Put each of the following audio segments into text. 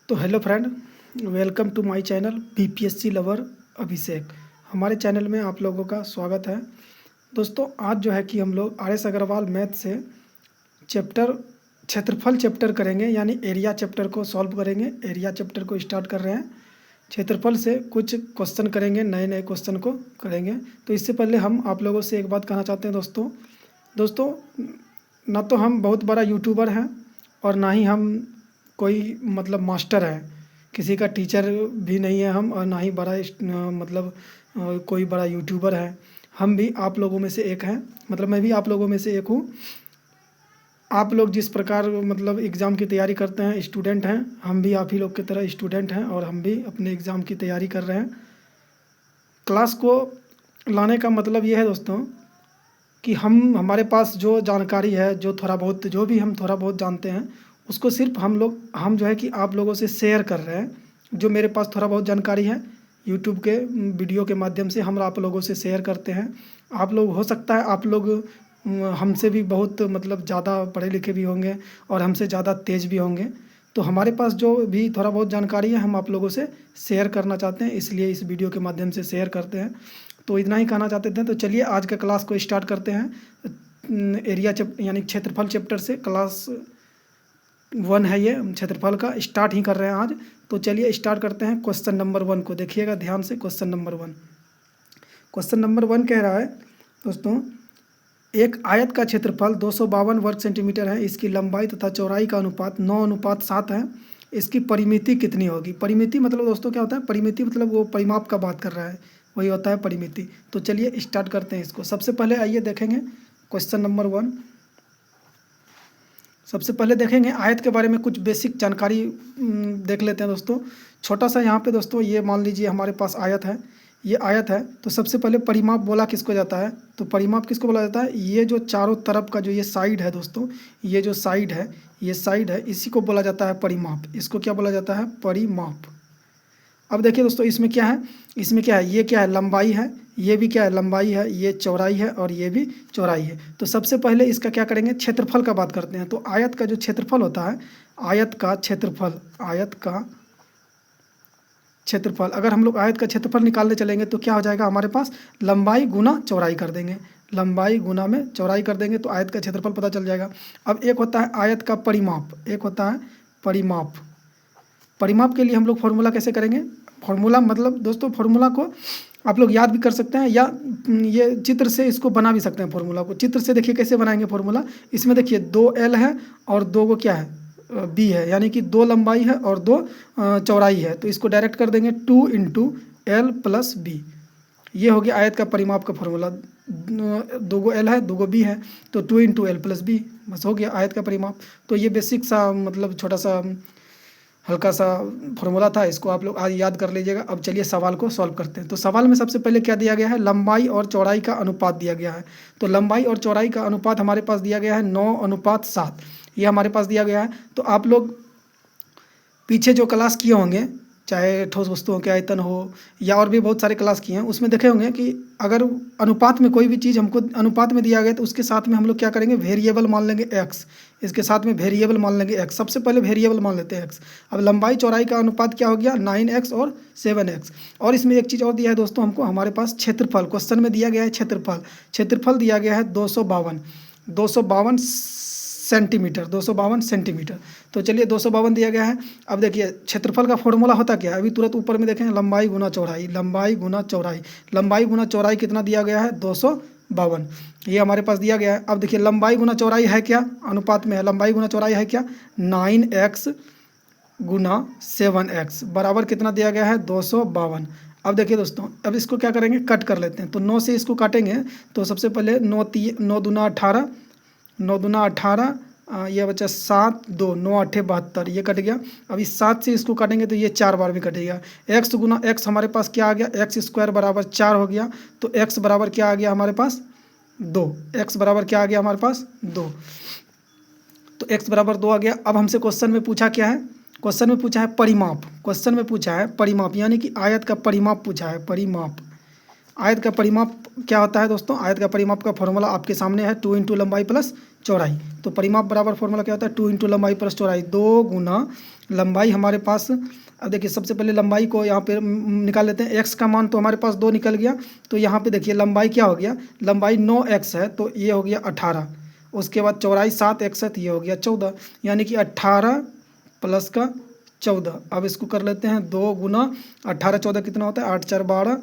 तो hello friend, welcome to my channel BPSC lover Abhishek. हमारे channel में आप लोगों का स्वागत है। दोस्तों, आज जो है कि हम लोग आर एस अग्रवाल मैथ से चैप्टर क्षेत्रफल चैप्टर करेंगे, यानी एरिया चैप्टर को सॉल्व करेंगे। एरिया चैप्टर को स्टार्ट कर रहे हैं। क्षेत्रफल से कुछ क्वेश्चन करेंगे, नए नए क्वेश्चन को करेंगे। तो इससे पहले हम आप लोगों से एक बात कहना चाहते हैं दोस्तों, ना तो हम बहुत बड़ा यूट्यूबर हैं और ना ही हम कोई मतलब मास्टर है, किसी का टीचर भी नहीं है हम, और ना ही बड़ा कोई बड़ा यूट्यूबर है। हम भी आप लोगों में से एक हैं, मतलब मैं भी आप लोगों में से एक हूँ। आप लोग जिस प्रकार मतलब एग्ज़ाम की तैयारी करते हैं, स्टूडेंट हैं, हम भी आप ही लोग की तरह स्टूडेंट हैं और हम भी अपने एग्ज़ाम की तैयारी कर रहे हैं। क्लास को लाने का मतलब ये है दोस्तों कि हमारे पास जो जानकारी है, जो भी हम थोड़ा बहुत जानते हैं, उसको सिर्फ हम जो है कि आप लोगों से शेयर कर रहे हैं। जो मेरे पास थोड़ा बहुत जानकारी है, यूट्यूब के वीडियो के माध्यम से हम आप लोगों से शेयर करते हैं। आप लोग, हो सकता है आप लोग हमसे भी बहुत मतलब ज़्यादा पढ़े लिखे भी होंगे और हमसे ज़्यादा तेज़ भी होंगे। तो हमारे पास जो भी थोड़ा बहुत जानकारी है, हम आप लोगों से शेयर करना चाहते हैं, इसलिए इस वीडियो के माध्यम से शेयर करते हैं। तो इतना ही कहना चाहते थे। तो चलिए आज का क्लास को स्टार्ट करते हैं। एरिया यानी क्षेत्रफल चैप्टर से क्लास 1 है, ये क्षेत्रफल का स्टार्ट ही कर रहे हैं आज। तो चलिए स्टार्ट करते हैं। क्वेश्चन नंबर 1 को देखिएगा ध्यान से। क्वेश्चन नंबर 1 कह रहा है दोस्तों, एक आयत का क्षेत्रफल 252 वर्ग सेंटीमीटर है। इसकी लंबाई तथा चौड़ाई का अनुपात 9:7 है। इसकी परिमिति कितनी होगी? परिमिति मतलब दोस्तों क्या होता है? परिमिति मतलब वो परिमाप का बात कर रहा है, वही होता है परिमिति। तो चलिए स्टार्ट करते हैं इसको। सबसे पहले आइए देखेंगे क्वेश्चन नंबर 1। सबसे पहले देखेंगे आयत के बारे में कुछ बेसिक जानकारी देख लेते हैं दोस्तों। छोटा सा यहाँ पे दोस्तों, ये मान लीजिए हमारे पास आयत है, ये आयत है। तो सबसे पहले परिमाप बोला किसको जाता है? तो परिमाप किसको बोला जाता है? ये जो चारों तरफ का जो ये साइड है दोस्तों, ये जो साइड है, ये साइड है, इसी को बोला जाता है परिमाप। इसको क्या बोला जाता है? परिमाप। अब देखिए दोस्तों, इसमें क्या है? इसमें क्या है? ये क्या है? लंबाई है। ये भी क्या है? लंबाई है। ये चौड़ाई है और ये भी चौड़ाई है। तो सबसे पहले इसका क्या करेंगे? क्षेत्रफल का बात करते हैं। तो आयत का जो क्षेत्रफल होता है, आयत का क्षेत्रफल अगर हम लोग आयत का क्षेत्रफल निकालने चलेंगे तो क्या हो जाएगा हमारे पास? लंबाई गुना चौड़ाई कर देंगे। लंबाई गुना में चौड़ाई कर देंगे तो आयत का क्षेत्रफल पता चल जाएगा। अब एक होता है आयत का परिमाप, एक होता है परिमाप। परिमाप के लिए हम लोग फॉर्मूला कैसे करेंगे? फॉर्मूला मतलब दोस्तों, फॉर्मूला को आप लोग याद भी कर सकते हैं या ये चित्र से इसको बना भी सकते हैं। फॉर्मूला को चित्र से देखिए कैसे बनाएंगे फॉर्मूला। इसमें देखिए 2L है और 2 को क्या है? B है, यानी कि 2 लंबाई है और 2 चौड़ाई है। तो इसको डायरेक्ट कर देंगे 2 × L + B। ये हो गया आयत का परिमाप का फॉर्मूला। 2 L है, 2 B है, तो 2 × L + B, बस हो गया आयत का परिमाप। तो ये बेसिक सा मतलब छोटा सा हल्का सा फॉर्मूला था, इसको आप लोग आज याद कर लीजिएगा। अब चलिए सवाल को सॉल्व करते हैं। तो सवाल में सबसे पहले क्या दिया गया है? लंबाई और चौड़ाई का अनुपात दिया गया है। तो लंबाई और चौड़ाई का अनुपात हमारे पास दिया गया है 9:7, ये हमारे पास दिया गया है। तो आप लोग पीछे जो क्लास किए होंगे, चाहे ठोस वस्तुओं के आयतन हो या और भी बहुत सारे क्लास किए हैं, उसमें देखे होंगे कि अगर अनुपात में कोई भी चीज़ हमको अनुपात में दिया गया तो उसके साथ में हम लोग क्या करेंगे? वेरिएबल मान लेंगे x। इसके साथ में वेरिएबल मान लेंगे x। सबसे पहले वेरिएबल मान लेते हैं x। अब लंबाई चौड़ाई का अनुपात क्या हो गया? 9x और 7x। और इसमें एक चीज़ और दिया है दोस्तों हमको, हमारे पास क्षेत्रफल क्वेश्चन में दिया गया है। क्षेत्रफल दिया गया है 252 सेंटीमीटर। तो चलिए 252 दिया गया है। अब देखिए क्षेत्रफल का फॉर्मूला होता क्या है? अभी तुरंत ऊपर में देखें, लंबाई गुना चौड़ाई। लंबाई गुना चौड़ाई कितना दिया गया है? 252, ये हमारे पास दिया गया है। अब देखिए लंबाई गुना चौड़ाई है क्या? अनुपात में है। लंबाई गुना चौड़ाई है क्या? 9x × 7x बराबर कितना दिया गया है? 252। अब देखिए दोस्तों, अब इसको क्या करेंगे? कट कर लेते हैं। तो 9 से इसको काटेंगे तो सबसे पहले 9 दूना 18, 9 दूना 18, ये बचा 7, 2, 9 8 72, ये कट गया। अब इस 7 से इसको काटेंगे तो ये 4 बार भी कटेगा। x गुना x हमारे पास क्या आ गया? x² बराबर 4 हो गया। तो x बराबर क्या आ गया हमारे पास? 2। x बराबर क्या आ गया हमारे पास? 2। तो x बराबर 2 आ गया। अब हमसे क्वेश्चन में पूछा क्या है? क्वेश्चन में पूछा है परिमाप। क्वेश्चन में पूछा है परिमाप, यानी कि आयत का परिमाप पूछा है। परिमाप, आयत का परिमाप क्या होता है दोस्तों? आयत का परिमाप का फॉर्मूला आपके सामने है, 2 × लंबाई + चौड़ाई। तो परिमाप बराबर फॉर्मूला क्या होता है, 2 इंटू लंबाई प्लस चौड़ाई, 2 गुना लंबाई हमारे पास। अब देखिए सबसे पहले लंबाई को यहाँ पे निकाल लेते हैं। एक्स का मान तो हमारे पास 2 निकल गया, तो यहाँ पे देखिए लंबाई क्या हो गया, लंबाई 9x है तो ये हो गया 18। उसके बाद चौड़ाई 7x है तो ये हो गया 14, यानी कि 18 प्लस का 14। अब इसको कर लेते हैं 2 गुना 18 14 कितना होता है, 8 4 12,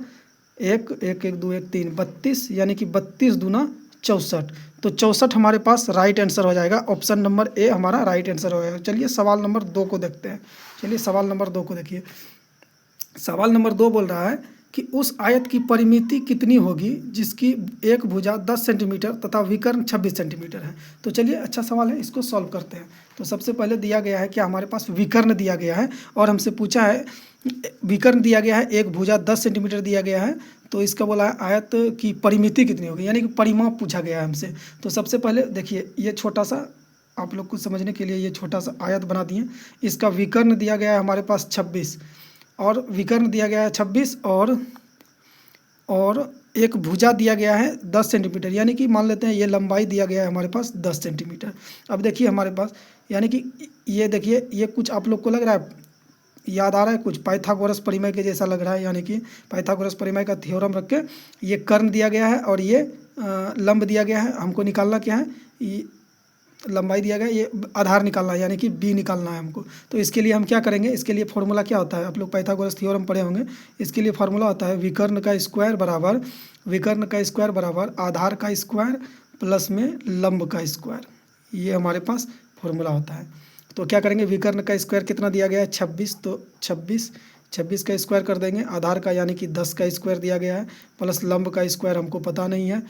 1 1 1 2 1 3 32, यानी कि 32 दूना 64। तो 64 हमारे पास राइट आंसर हो जाएगा। ऑप्शन नंबर ए हमारा राइट आंसर हो जाएगा। चलिए सवाल नंबर 2 को देखते हैं। चलिए सवाल नंबर 2 को देखिए। सवाल नंबर 2 बोल रहा है कि उस आयत की परिमिति कितनी होगी जिसकी एक भुजा 10 सेंटीमीटर तथा विकर्ण 26 सेंटीमीटर है। तो चलिए अच्छा सवाल है, इसको सॉल्व करते हैं। तो सबसे पहले दिया गया है कि हमारे पास विकर्ण दिया गया है और हमसे पूछा है, विकर्ण दिया गया है, एक भुजा 10 सेंटीमीटर दिया गया है, तो इसका बोला है आयत की परिमिति कितनी होगी, यानी कि परिमाप पूछा गया है हमसे। तो सबसे पहले देखिए ये छोटा सा, आप लोग को समझने के लिए ये छोटा सा आयत बना दिए। इसका विकर्ण दिया गया है हमारे पास 26 और विकर्ण दिया गया है 26 और एक भुजा दिया गया है 10 सेंटीमीटर, यानी कि मान लेते हैं ये लंबाई दिया गया है हमारे पास 10 सेंटीमीटर। अब देखिए हमारे पास, यानी कि ये देखिए ये कुछ आप लोग को लग रहा है, याद आ रहा है कुछ पाइथागोरस परिमेय के जैसा लग रहा है, यानी कि पाइथागोरस परिमेय का थ्योरम रख के ये कर्ण दिया गया है और ये लंब दिया गया है। हमको निकालना क्या है, ये लंबाई दिया गया है, ये आधार निकालना है, यानी कि बी निकालना है हमको। तो इसके लिए हम क्या करेंगे, इसके लिए फॉर्मूला क्या होता है, आप लोग पाइथागोरस थ्योरम पढ़े होंगे। इसके लिए फार्मूला होता है विकर्ण का स्क्वायर बराबर आधार का स्क्वायर प्लस में लंब का स्क्वायर। ये हमारे पास फॉर्मूला होता है। तो क्या करेंगे, विकर्ण का स्क्वायर कितना दिया गया है 26, तो 26 का स्क्वायर कर देंगे, आधार का यानी कि 10 का स्क्वायर दिया गया है, प्लस लंब का स्क्वायर हमको पता नहीं है।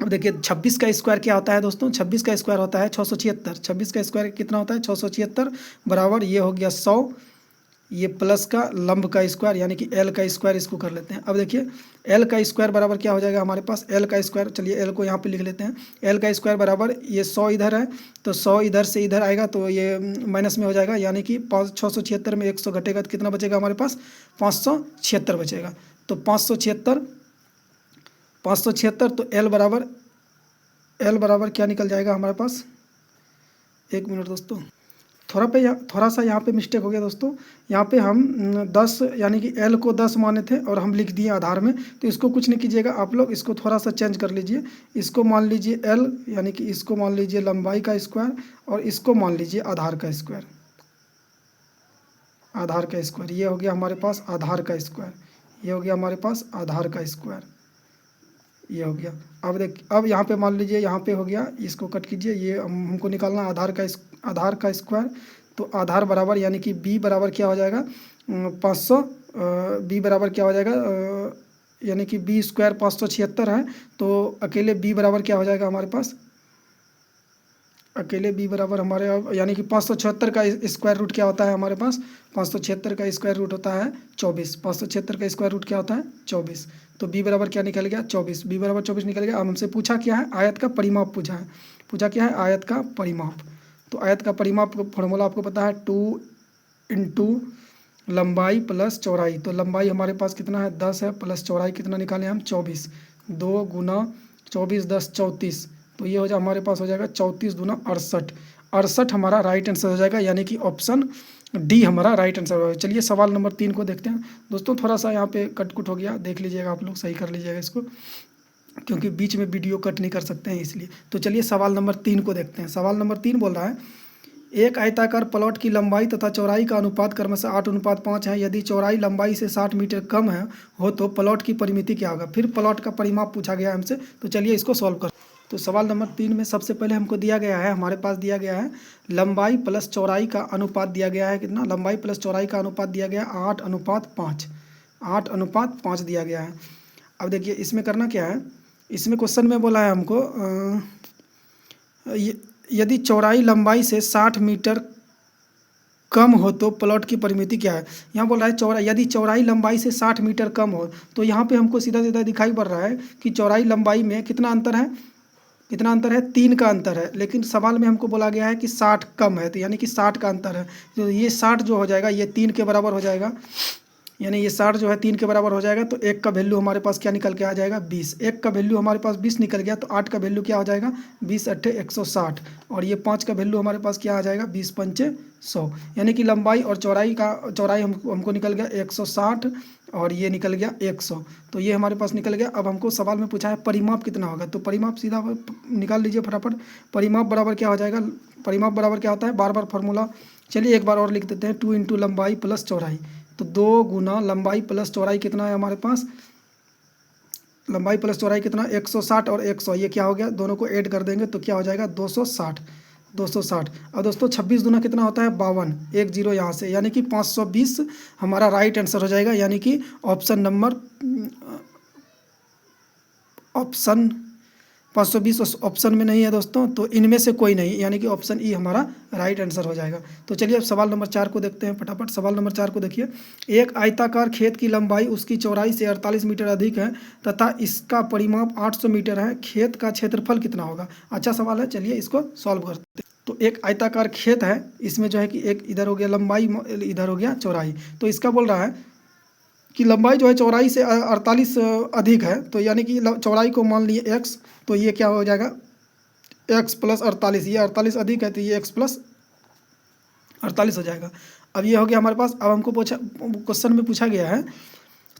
अब देखिए 26 का स्क्वायर क्या होता है दोस्तों, 26 का स्क्वायर होता है 676। 26 का स्क्वायर कितना होता है 676 बराबर ये हो गया 100, ये प्लस का लंब का स्क्वायर यानी कि एल का स्क्वायर, इसको कर लेते हैं। अब देखिए एल का स्क्वायर बराबर क्या हो जाएगा हमारे पास, एल का स्क्वायर, चलिए एल को यहाँ पे लिख लेते हैं। एल का स्क्वायर बराबर ये 100 इधर है तो 100 इधर से इधर आएगा तो ये माइनस में हो जाएगा, यानी कि 676 में 100 घटेगा तो कितना बचेगा हमारे पास 576 बचेगा। तो 576 तो एल बराबर क्या निकल जाएगा हमारे पास, 1 मिनट दोस्तों, थोड़ा सा यहाँ पे मिस्टेक हो गया दोस्तों। यहाँ पे हम 10 यानी कि एल को 10 माने थे और हम लिख दिए आधार में, तो इसको कुछ नहीं कीजिएगा आप लोग, इसको थोड़ा सा चेंज कर लीजिए। इसको मान लीजिए एल, यानी कि इसको मान लीजिए लंबाई का स्क्वायर और इसको मान लीजिए आधार का स्क्वायर। ये हो गया हमारे पास आधार का स्क्वायर, ये हो गया हमारे पास आधार का स्क्वायर, ये हो गया। अब यहाँ पे मान लीजिए यहाँ पे हो गया, इसको कट कीजिए, ये हमको निकालना आधार का स्क्वायर। तो आधार बराबर यानी कि बी बराबर क्या हो जाएगा 500, बी बराबर क्या हो जाएगा यानी कि बी स्क्वायर 576 है, तो अकेले बी बराबर क्या हो जाएगा हमारे पास, अकेले बी बराबर हमारे यानी कि 576 का स्क्वायर रूट क्या होता है हमारे पास, 576 का स्क्वायर रूट होता है 24। 576 का स्क्वायर रूट क्या होता है 24। तो बी बराबर क्या निकल गया 24, बी बराबर 24 निकल गया। अब हमसे पूछा क्या है, आयत का परिमाप पूछा क्या है आयत का परिमाप। तो आयत का परिमाप का फॉर्मूला आपको पता है 2 इंटू लंबाई प्लस चौड़ाई। तो लंबाई हमारे पास कितना है 10 है, प्लस चौड़ाई कितना निकालें हम 24, 2 गुना 24 10 34, तो ये हो जाए हमारे पास हो जाएगा 34 दूना 68। 68 हमारा राइट आंसर हो जाएगा, यानी कि ऑप्शन डी हमारा राइट आंसर होगा। चलिए सवाल नंबर 3 को देखते हैं दोस्तों। थोड़ा सा यहाँ पे कटकुट हो गया, देख लीजिएगा आप लोग, सही कर लीजिएगा इसको, क्योंकि बीच में वीडियो कट नहीं कर सकते हैं इसलिए। तो चलिए सवाल नंबर 3 को देखते हैं। सवाल नंबर 3 बोल रहा है, एक आयताकार प्लॉट की लंबाई तथा चौड़ाई का अनुपात क्रमशः 8:5 है। यदि चौड़ाई लंबाई से 60 मीटर कम हो तो प्लॉट की परिमिति क्या होगा। फिर प्लॉट का परिमाप पूछा गया हमसे, तो चलिए इसको सॉल्व कर। तो सवाल नंबर 3 में सबसे पहले हमको दिया गया है, हमारे पास दिया गया है लंबाई प्लस चौड़ाई का अनुपात दिया गया है, कितना, लंबाई प्लस चौड़ाई का अनुपात दिया गया है 8:5, 8:5 दिया गया है। अब देखिए इसमें करना क्या है, इसमें क्वेश्चन में बोला है हमको यदि चौड़ाई लंबाई से 60 मीटर कम हो तो प्लॉट की परिमिति क्या है। यहाँ बोल रहा है यदि चौड़ाई लंबाई से 60 मीटर कम हो, तो यहाँ पे हमको सीधा सीधा दिखाई पड़ रहा है कि चौड़ाई लंबाई में कितना अंतर है, 3 का अंतर है। लेकिन सवाल में हमको बोला गया है कि 60 कम है, तो यानी कि 60 का अंतर है। तो ये 60 जो हो जाएगा ये 3 के बराबर हो जाएगा, यानी ये 60 जो है 3 के बराबर हो जाएगा, तो 1 का वैल्यू हमारे पास क्या निकल के आ जाएगा 20। 1 का वैल्यू हमारे पास 20 निकल गया, तो 8 का वैल्यू क्या हो जाएगा 20 अट्ठे 160, और ये 5 का वैल्यू हमारे पास क्या आ जाएगा 20 पंचे 100। यानी कि लंबाई और चौड़ाई हमको निकल गया 160 और ये निकल गया 100। तो ये हमारे पास निकल गया। अब हमको सवाल में पूछा है परिमाप कितना होगा, तो परिमाप सीधा निकाल लीजिए फटाफट। परिमाप बराबर क्या हो जाएगा, परिमाप बराबर क्या होता है, बार बार फार्मूला, चलिए एक बार और लिख देते हैं, 2 इंटू लंबाई प्लस चौड़ाई। तो 2 गुना लंबाई प्लस चौड़ाई कितना है हमारे पास, लंबाई प्लस चौड़ाई कितना 160 और 100, ये क्या हो गया, दोनों को ऐड कर देंगे तो क्या हो जाएगा 260। 260। और दोस्तों 26 गुना कितना होता है 52, 1 जीरो यहाँ से, यानी कि 520 हमारा राइट आंसर हो जाएगा। यानी कि ऑप्शन नंबर ऑप्शन 520 ऑप्शन में नहीं है दोस्तों, तो इनमें से कोई नहीं, यानी कि ऑप्शन ई हमारा राइट आंसर हो जाएगा। तो चलिए अब सवाल नंबर 4 को देखते हैं फटाफट। सवाल नंबर 4 को देखिए, एक आयताकार खेत की लंबाई उसकी चौड़ाई से 48 मीटर अधिक है तथा इसका परिमाप 800 मीटर है, खेत का क्षेत्रफल कितना होगा। अच्छा सवाल है, चलिए इसको सॉल्व करते हैं। तो एक आयताकार खेत है, इसमें जो है कि एक इधर हो गया लंबाई, इधर हो गया चौड़ाई, तो इसका बोल रहा है कि लंबाई जो है चौड़ाई से 48 अधिक है, तो यानी कि चौड़ाई को मान लिए x, तो ये क्या हो जाएगा x प्लस 48, ये 48 अधिक है तो ये x प्लस 48 हो जाएगा। अब ये हो गया हमारे पास। अब हमको क्वेश्चन में पूछा गया है,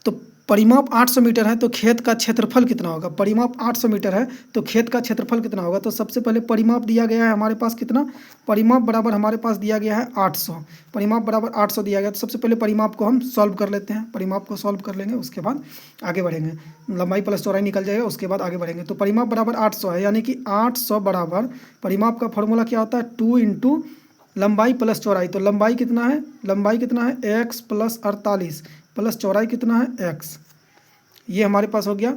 तो परिमाप 800 मीटर है तो खेत का क्षेत्रफल कितना होगा। परिमाप 800 मीटर है तो खेत का क्षेत्रफल कितना होगा। तो सबसे पहले परिमाप दिया गया है हमारे पास कितना, परिमाप बराबर हमारे पास दिया गया है 800, परिमाप बराबर 800 दिया गया। तो सबसे पहले परिमाप को हम सॉल्व कर लेते हैं, परिमाप को सॉल्व कर लेंगे, उसके बाद आगे बढ़ेंगे, लंबाई प्लस चौड़ाई निकल जाएगा, उसके बाद आगे बढ़ेंगे। तो परिमाप बराबर 800 है, यानी कि 800 बराबर, परिमाप का फॉर्मूला क्या होता है 2 इंटू लंबाई प्लस चौड़ाई। तो लंबाई कितना है, लंबाई कितना है x प्लस 48 प्लस चौड़ाई कितना है x, ये हमारे पास हो गया।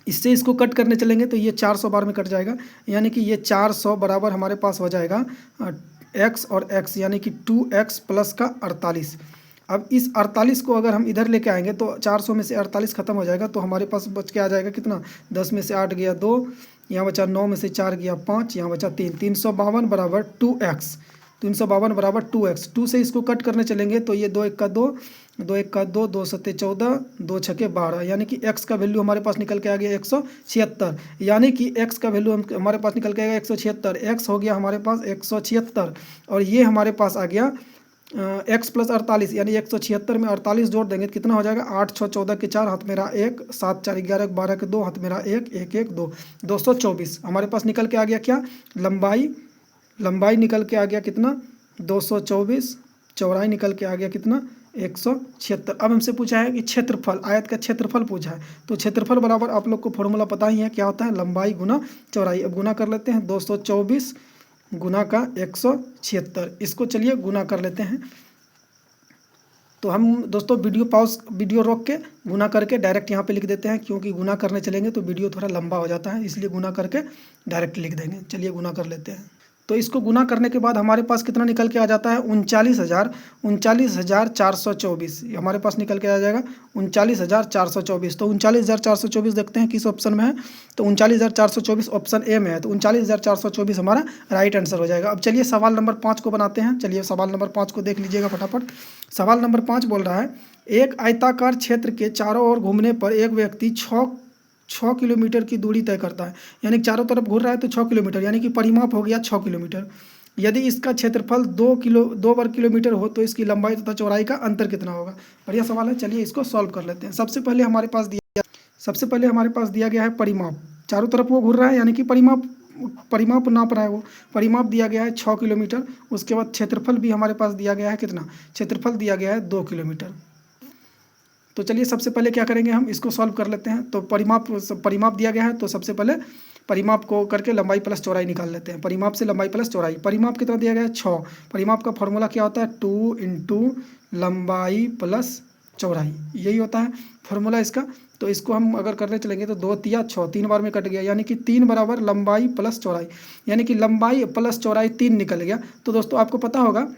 इससे इसको कट करने चलेंगे तो ये 400 बार में कट जाएगा, यानी कि ये 400 बराबर हमारे पास हो जाएगा x और x, यानी कि 2x प्लस का 48। अब इस 48 को अगर हम इधर लेके आएंगे तो 400 में से 48 खत्म हो जाएगा, तो हमारे पास बच के आ जाएगा कितना, 10 में से 8 गया 2, यहाँ बचा 9 में से 4 गया 5, यहाँ बचा 3, 352 बराबर 2x, 352 बराबर 2x। 2 से इसको कट करने चलेंगे तो ये 2 1 का 2, 2 1 का 2, 2 7 14, 2 6 12, यानी कि x का वैल्यू हमारे पास निकल के आ गया 176, यानी कि x का वैल्यू हमारे पास निकल के आएगा 176, x हो गया हमारे पास 176, और ये हमारे पास आ गया x प्लस 48, यानी 176 में 48 जोड़ देंगे तो कितना हो जाएगा 8 6 14 के 4, हाथ मेरा 1, 7 4 11 12 के 2, हाथ मेरा 1 1 1 2, 224 हमारे पास निकल के आ गया क्या, लंबाई, लंबाई निकल के आ गया कितना 224, चौड़ाई निकल के आ गया कितना 176। अब हमसे पूछा है कि क्षेत्रफल, आयत का क्षेत्रफल पूछा है, तो क्षेत्रफल बराबर आप लोग को फॉर्मूला पता ही है क्या होता है, लंबाई गुना चौड़ाई। अब गुना कर लेते हैं, 224 गुना का 176, इसको चलिए गुना कर लेते हैं। तो हम दोस्तों वीडियो रोक के गुना करके डायरेक्ट यहाँ पे लिख देते हैं, क्योंकि गुना करने चलेंगे तो वीडियो थोड़ा लंबा हो जाता है, इसलिए गुना करके डायरेक्ट लिख देंगे। चलिए गुना कर लेते हैं। तो इसको गुना करने के बाद हमारे पास कितना निकल के आ जाता है 39,424, हमारे पास निकल के आ जाएगा 39,424। तो 39,424 देखते हैं किस ऑप्शन में है, तो 39,424 ऑप्शन ए में है, तो 39,424 हमारा राइट आंसर हो जाएगा। अब चलिए सवाल नंबर 5 को बनाते हैं। चलिए सवाल नंबर 5 को देख लीजिएगा फटाफट। सवाल नंबर 5 बोल रहा है, एक आयताकार क्षेत्र के चारों ओर घूमने पर एक व्यक्ति 6 किलोमीटर की दूरी तय करता है, यानी चारों तरफ घूर रहा है तो 6 किलोमीटर, यानी कि परिमाप हो गया 6 किलोमीटर। यदि इसका क्षेत्रफल 2 वर्ग किलोमीटर हो तो इसकी लंबाई तथा चौड़ाई का अंतर कितना होगा। बढ़िया सवाल है, चलिए इसको सॉल्व कर लेते हैं। सबसे पहले हमारे पास दिया गया है परिमाप, चारों तरफ वो घूर रहा है, यानी कि परिमाप नाप रहा है वो, परिमाप दिया गया है 6 किलोमीटर। उसके बाद क्षेत्रफल भी हमारे पास दिया गया है कितना, क्षेत्रफल दिया गया है 2 किलोमीटर। तो चलिए सबसे पहले क्या करेंगे, हम इसको सॉल्व कर लेते हैं। तो परिमाप दिया गया है, तो सबसे पहले परिमाप को करके लंबाई प्लस चौड़ाई निकाल लेते हैं। परिमाप से लंबाई प्लस चौड़ाई, परिमाप कितना दिया गया है 6, परिमाप का फॉर्मूला क्या होता है 2 इंटू लंबाई प्लस चौड़ाई, यही होता है फॉर्मूला इसका। तो इसको हम अगर करने चलेंगे तो 2 तिया 6, 3 बार में कट गया, यानी कि 3 बराबर लंबाई प्लस चौड़ाई, यानी कि लंबाई प्लस चौड़ाई 3 निकल गया। तो दोस्तों आपको पता होगा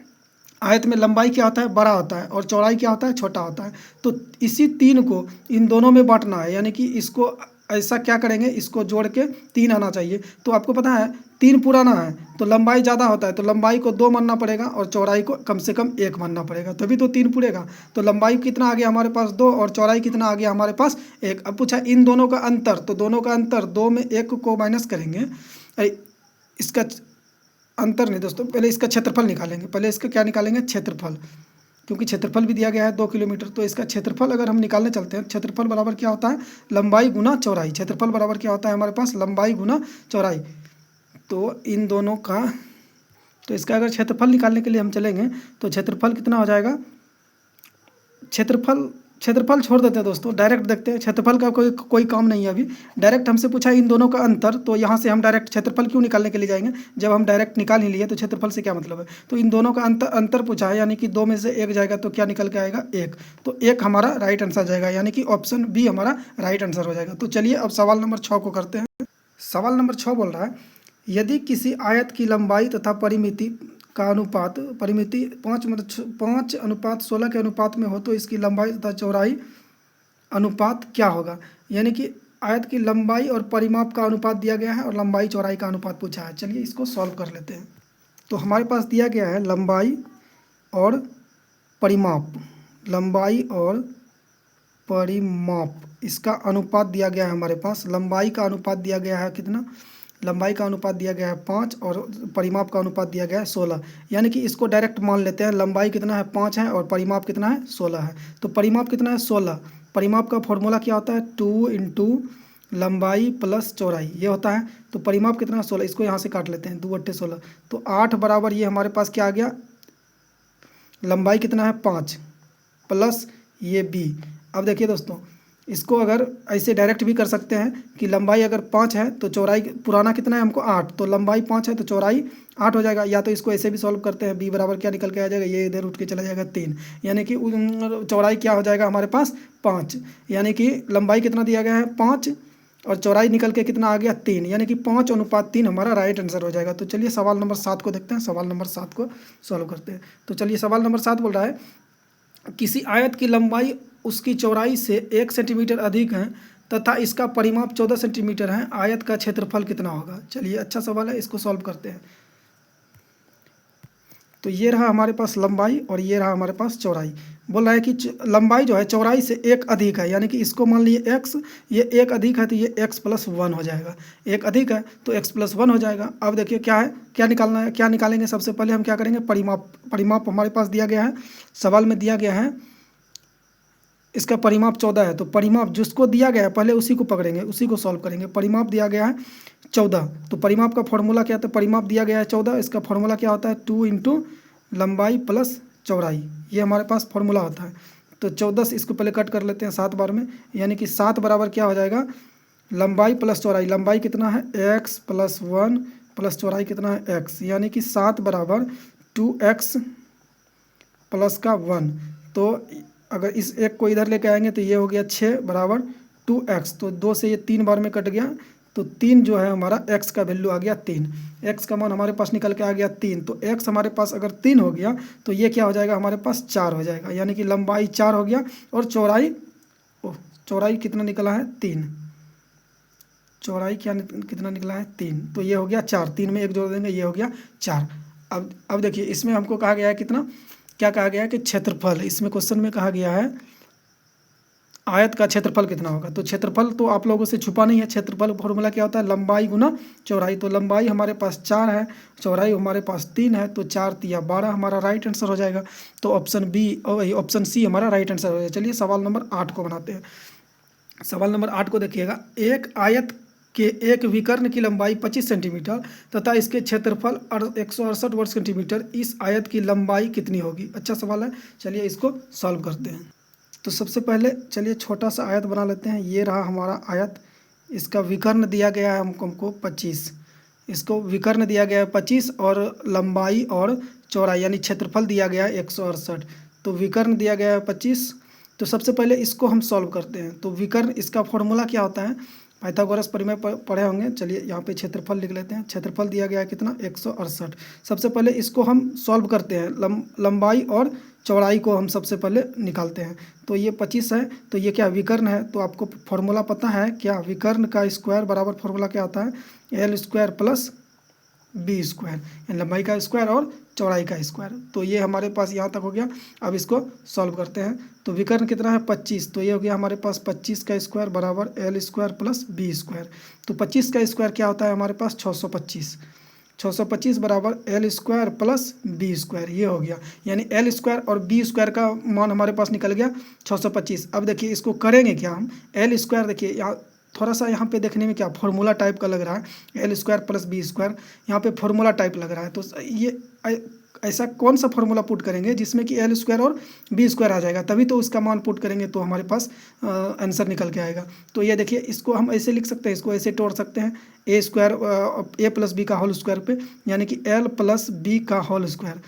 आयत में लंबाई क्या होता है बड़ा होता है और चौड़ाई क्या होता है छोटा होता है, तो इसी 3 को इन दोनों में बांटना है, यानी कि इसको ऐसा क्या करेंगे, इसको जोड़ के 3 आना चाहिए। तो आपको पता है 3 पुराना है तो लंबाई ज़्यादा होता है, तो लंबाई को 2 मानना पड़ेगा और चौड़ाई को कम से कम 1 मानना पड़ेगा, तभी तो 3 पुरेगा। तो लंबाई कितना आ गया हमारे पास 2 और चौड़ाई कितना आ गया हमारे पास 1। अब पूछा इन दोनों का अंतर, तो दोनों का अंतर 2 में 1 को माइनस करेंगे। इसका अंतर नहीं दोस्तों, पहले इसका क्षेत्रफल निकालेंगे। पहले इसका क्या निकालेंगे, क्षेत्रफल, क्योंकि क्षेत्रफल भी दिया गया है 2 किलोमीटर। तो इसका क्षेत्रफल अगर हम निकालने चलते हैं, क्षेत्रफल बराबर क्या होता है, लंबाई गुना चौड़ाई। क्षेत्रफल बराबर क्या होता है हमारे पास, लंबाई गुना चौड़ाई। तो इन दोनों का, तो इसका अगर क्षेत्रफल निकालने के लिए हम चलेंगे तो क्षेत्रफल कितना हो जाएगा, क्षेत्रफल छोड़ देते हैं दोस्तों, डायरेक्ट देखते हैं। क्षेत्रफल का कोई काम नहीं है अभी, डायरेक्ट हमसे पूछा इन दोनों का अंतर, तो यहाँ से हम डायरेक्ट क्षेत्रफल क्यों निकालने के लिए जाएंगे, जब हम डायरेक्ट निकाल ही लिए तो क्षेत्रफल से क्या मतलब है। तो इन दोनों का अंतर पूछा है, यानी कि 2 में से 1 जाएगा तो क्या निकल के आएगा 1, तो 1 हमारा राइट आंसर जाएगा, यानी कि ऑप्शन बी हमारा राइट आंसर हो जाएगा। तो चलिए अब सवाल नंबर 6 को करते हैं। सवाल नंबर 6 बोल रहा है, यदि किसी आयत की लंबाई तथा परिमिति का अनुपात, परिमिति 5:16 के अनुपात में हो तो इसकी लंबाई तथा चौड़ाई अनुपात क्या होगा। यानी कि आयत की लंबाई और परिमाप का अनुपात दिया गया है और लंबाई चौड़ाई का अनुपात पूछा है। चलिए इसको सॉल्व कर लेते हैं। तो हमारे पास दिया गया है लंबाई और परिमाप, लंबाई और परिमाप, इसका अनुपात दिया गया है हमारे पास। लंबाई का अनुपात दिया गया है कितना, लंबाई का अनुपात दिया गया है 5 और परिमाप का अनुपात दिया गया है 16। यानी कि इसको डायरेक्ट मान लेते हैं, लंबाई कितना है 5 है और परिमाप कितना है 16 है। तो परिमाप कितना है 16। परिमाप का फॉर्मूला क्या होता है, 2 × लंबाई प्लस चौड़ाई, ये होता है। तो परिमाप कितना है 16, इसको यहाँ से काट लेते हैं, 2 × 8 16, तो 8 बराबर ये हमारे पास क्या आ गया, लंबाई कितना है 5 प्लस ये b। अब देखिए दोस्तों, इसको अगर ऐसे डायरेक्ट भी कर सकते हैं कि लंबाई अगर 5 है तो चौड़ाई पुराना कितना है हमको 8, तो लंबाई 5 है तो चौड़ाई 8 हो जाएगा। या तो इसको ऐसे भी सॉल्व करते हैं, b बराबर क्या निकल के आ जाएगा, ये इधर उठ के चला जाएगा 3, यानी कि चौड़ाई क्या हो जाएगा हमारे पास 5, यानी कि लंबाई कितना दिया गया है 5 और चौड़ाई निकल के कितना आ गया 3, यानी कि 5:3 हमारा राइट आंसर हो जाएगा। तो चलिए सवाल नंबर 7 को देखते हैं, सवाल नंबर 7 को सॉल्व करते हैं। तो चलिए सवाल नंबर 7 बोल रहा है, किसी आयत की लंबाई उसकी चौड़ाई से 1 सेंटीमीटर अधिक है तथा इसका परिमाप 14 सेंटीमीटर है, आयत का क्षेत्रफल कितना होगा। चलिए अच्छा सवाल है, इसको सॉल्व करते हैं। तो ये रहा हमारे पास लंबाई और ये रहा हमारे पास चौड़ाई। बोल रहा है कि लंबाई जो है चौड़ाई से 1 अधिक है, यानी कि इसको मान लिए x, ये 1 अधिक है तो ये x + 1 हो जाएगा, 1 अधिक है तो x + 1 हो जाएगा। अब देखिए क्या है, क्या निकालना है, क्या निकालेंगे, सबसे पहले हम क्या करेंगे, परिमाप। परिमाप हमारे पास दिया गया है, सवाल में दिया गया है इसका परिमाप 14 है, तो परिमाप जिसको दिया गया है पहले उसी को पकड़ेंगे, उसी को सॉल्व करेंगे। परिमाप दिया गया है 14, तो परिमाप का फॉर्मूला क्या होता है, परिमाप दिया गया है 14, इसका फॉर्मूला क्या होता है 2 × लंबाई प्लस चौड़ाई, ये हमारे पास फॉर्मूला होता है। तो 14 से इसको पहले कट कर लेते हैं 7 बार में, यानी कि 7 बराबर क्या हो जाएगा, लंबाई प्लस चौड़ाई, लंबाई कितना है x + 1 प्लस चौड़ाई कितना है x, यानी कि 7 बराबर 2x + 1। तो अगर इस एक को इधर लेके आएंगे तो ये हो गया 6 बराबर 2x, तो 2 से ये 3 बार में कट गया, तो 3 जो है हमारा x का वैल्यू आ गया 3, x का मान हमारे पास निकल के आ गया 3। तो x हमारे पास अगर 3 हो गया तो ये क्या हो जाएगा हमारे पास 4 हो जाएगा, यानी कि लंबाई 4 हो गया और चौड़ाई कितना निकला है 3, चौड़ाई कितना निकला है 3, तो ये हो गया 4, 3 में 1 जोड़ देंगे ये हो गया 4। अब देखिए इसमें हमको कहा गया है कितना, क्या कहा गया है कि क्षेत्रफल, इसमें क्वेश्चन में कहा गया है आयत का क्षेत्रफल कितना होगा। तो क्षेत्रफल तो आप लोगों से छुपा नहीं है, क्षेत्रफल फॉर्मूला क्या होता है, लंबाई गुना चौड़ाई। तो लंबाई हमारे पास 4 है, चौड़ाई हमारे पास 3 है, तो 4 × 3 = 12 हमारा राइट आंसर हो जाएगा। तो ऑप्शन सी हमारा राइट आंसर हो जाएगा। चलिए सवाल नंबर 8 को बनाते हैं। सवाल नंबर 8 को देखिएगा, एक आयत के एक विकर्ण की लंबाई 25 सेंटीमीटर तथा इसके क्षेत्रफल 168 वर्ग सेंटीमीटर, इस आयत की लंबाई कितनी होगी। अच्छा सवाल है, चलिए इसको सॉल्व करते हैं। तो सबसे पहले चलिए छोटा सा आयत बना लेते हैं। ये रहा हमारा आयत, इसका विकर्ण दिया गया है हमको 25, इसको विकर्ण दिया गया है 25 और लंबाई और चौड़ाई यानी क्षेत्रफल दिया गया है 168, तो विकर्ण दिया गया है 25। तो सबसे पहले इसको हम सॉल्व करते हैं। तो विकर्ण, इसका फॉर्मूला क्या होता है, पाइथागोरस परिमेय पढ़े होंगे। चलिए यहाँ पे क्षेत्रफल लिख लेते हैं, क्षेत्रफल दिया गया है कितना 168। सबसे पहले इसको हम सॉल्व करते हैं, लंबाई और चौड़ाई को हम सबसे पहले निकालते हैं। तो ये 25 है, तो ये क्या विकर्ण है, तो आपको फॉर्मूला पता है क्या, विकर्ण का स्क्वायर बराबर फॉर्मूला क्या आता है, L square plus B square, लंबाई का स्क्वायर और चौड़ाई का स्क्वायर। तो ये हमारे पास यहाँ तक हो गया। अब इसको सॉल्व करते हैं। तो विकर्ण कितना है 25, तो ये हो गया हमारे पास 25 का स्क्वायर बराबर L square plus B square. तो 25 का स्क्वायर क्या होता है हमारे पास 625, 625 बराबर L square plus B square, ये हो गया। यानी एल स्क्वायर और बी स्क्वायर का मान हमारे पास निकल गया 625। अब देखिए इसको करेंगे क्या हम, एल स्क्वायर देखिए यहाँ थोड़ा सा यहाँ पे देखने में क्या फॉर्मूला टाइप का लग रहा है, L square plus B square, यहाँ पे फॉर्मूला टाइप लग रहा है। तो ये ऐसा कौन सा फॉर्मूला पुट करेंगे जिसमें कि एल स्क्वायर और बी स्क्वायर आ जाएगा, तभी तो उसका मान पुट करेंगे तो हमारे पास आंसर निकल के आएगा। तो ये देखिए इसको हम ऐसे लिख सकते हैं, इसको ऐसे तोड़ सकते हैं, A square A plus B का होल स्क्वायर पे, यानी कि एल प्लस बी का whole square,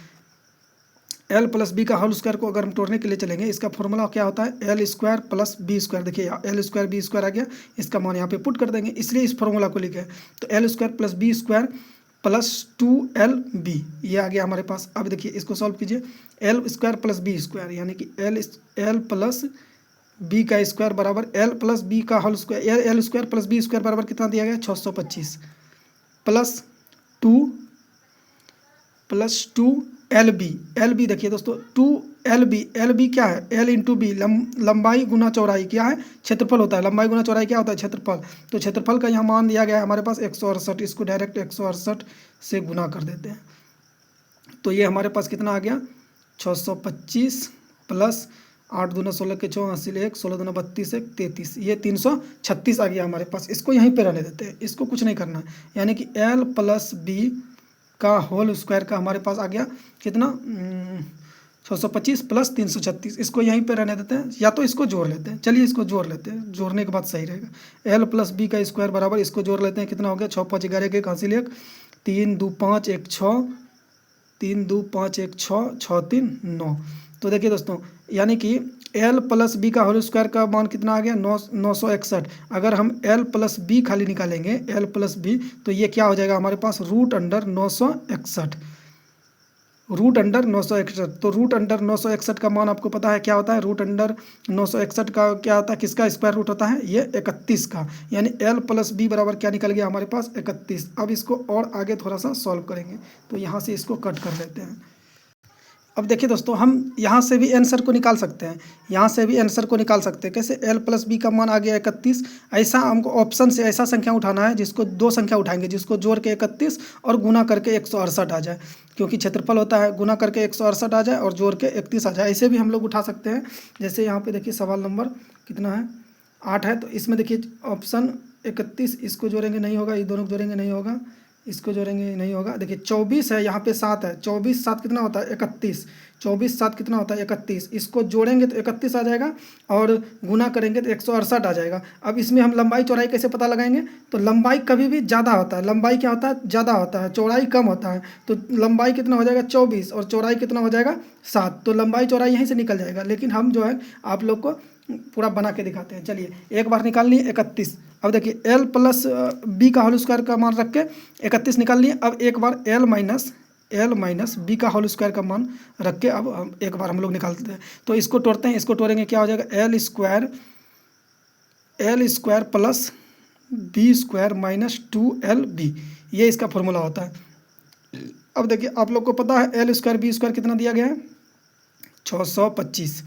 L plus B का होल स्क्वायर को अगर हम तोड़ने के लिए चलेंगे, इसका फॉर्मूला क्या होता है, L square plus B square. देखिए एल स्क्वायर बी स्क्वायर आ गया, इसका मान यहाँ पे पुट कर देंगे, इसलिए इस फॉर्मूला को लिखे। तो L square plus B square plus 2LB, ये आ गया हमारे पास। अब देखिए इसको सॉल्व कीजिए, L square plus B square, यानी कि एल प्लस बी का स्क्वायर बराबर एल प्लस बी का whole square, L square plus B square बराबर कितना दिया गया 625 प्लस 2LB, LB देखिए दोस्तों 2LB क्या है, L इंटू बी, लंबाई गुना चौड़ाई क्या है, क्षेत्रफल होता है, लंबाई गुना चौड़ाई क्या होता है क्षेत्रफल। तो क्षेत्रफल का यहाँ मान दिया गया है हमारे पास 168, इसको डायरेक्ट 168 से गुना कर देते हैं। तो ये हमारे पास कितना आ गया 625 प्लस 8 दूना 16 के 4 80 1 16 दूना 32 1 33, ये 336 आ गया हमारे पास। इसको यहीं पे रहने देते हैं, इसको कुछ नहीं करना, यानी कि L प्लस बी का होल स्क्वायर का हमारे पास आ गया कितना 625 प्लस 336, इसको यहीं पे रहने देते हैं, या तो इसको जोड़ लेते हैं। चलिए इसको जोड़ लेते हैं, जोड़ने के बाद सही रहेगा। एल प्लस बी का स्क्वायर बराबर, इसको जोड़ लेते हैं, कितना हो गया 6 5 11 1 हासिल 1 3 2 5 1 6 3 2 5 1 6 6 3 9। तो देखिए दोस्तों, यानी कि एल प्लस बी का होल स्क्वायर का मान कितना आ गया 961। अगर हम एल प्लस बी खाली निकालेंगे, एल प्लस बी, तो ये क्या हो जाएगा हमारे पास रूट अंडर 961, रूट अंडर 961। तो रूट अंडर 961 का मान आपको पता है क्या होता है, रूट अंडर 961 का क्या होता है, किसका स्क्वायर रूट होता है, ये 31 का। यानी एल प्लस बी बराबर क्या निकल गया हमारे पास 31। अब इसको और आगे थोड़ा सा सॉल्व करेंगे, तो यहाँ से इसको कट कर लेते हैं। अब देखिए दोस्तों, हम यहाँ से भी आंसर को निकाल सकते हैं, यहाँ से भी आंसर को निकाल सकते हैं। कैसे, एल प्लस बी का मान आ गया 31। ऐसा हमको ऑप्शन से ऐसा संख्या उठाना है जिसको दो संख्या उठाएंगे, जिसको जोड़ के 31 और गुना करके 168 आ जाए, क्योंकि क्षेत्रफल होता है, गुना करके 168 आ जाए और जोड़ के 31 आ जाए। ऐसे भी हम लोग उठा सकते हैं। जैसे यहाँ पे देखिए सवाल नंबर कितना है 8 है, तो इसमें देखिए ऑप्शन 31, इसको जोड़ेंगे नहीं होगा, ये दोनों को जोड़ेंगे नहीं होगा, इसको जोड़ेंगे नहीं होगा। देखिए 24 है, यहाँ पे 7 है, 24 7 कितना होता है 31, 24 7 कितना होता है 31, इसको जोड़ेंगे तो 31 आ जाएगा और गुना करेंगे तो 168 आ जाएगा। अब इसमें हम लंबाई चौड़ाई कैसे पता लगाएंगे, तो लंबाई कभी भी ज़्यादा होता है, लंबाई क्या होता है ज़्यादा होता है, चौड़ाई कम होता है। तो लंबाई कितना हो जाएगा 24 और चौड़ाई कितना हो जाएगा 7, तो लंबाई चौड़ाई यहीं से निकल जाएगा। लेकिन हम जो है आप लोग को पूरा बना के दिखाते हैं। चलिए एक बार निकाल लिए 31। अब देखिए एल प्लस बी का होल स्क्वायर का मान रख के 31 निकाल लिए। अब एक बार एल माइनस बी का होल स्क्वायर का मान रख के अब एक बार हम लोग निकालते हैं। तो इसको तोड़ते हैं, इसको तोड़ेंगे क्या हो जाएगा L square plus B square minus 2LB, ये इसका फॉर्मूला होता है। अब देखिए आप लोग को पता है एल स्क्वायर बी स्क्वायर कितना दिया गया है 625,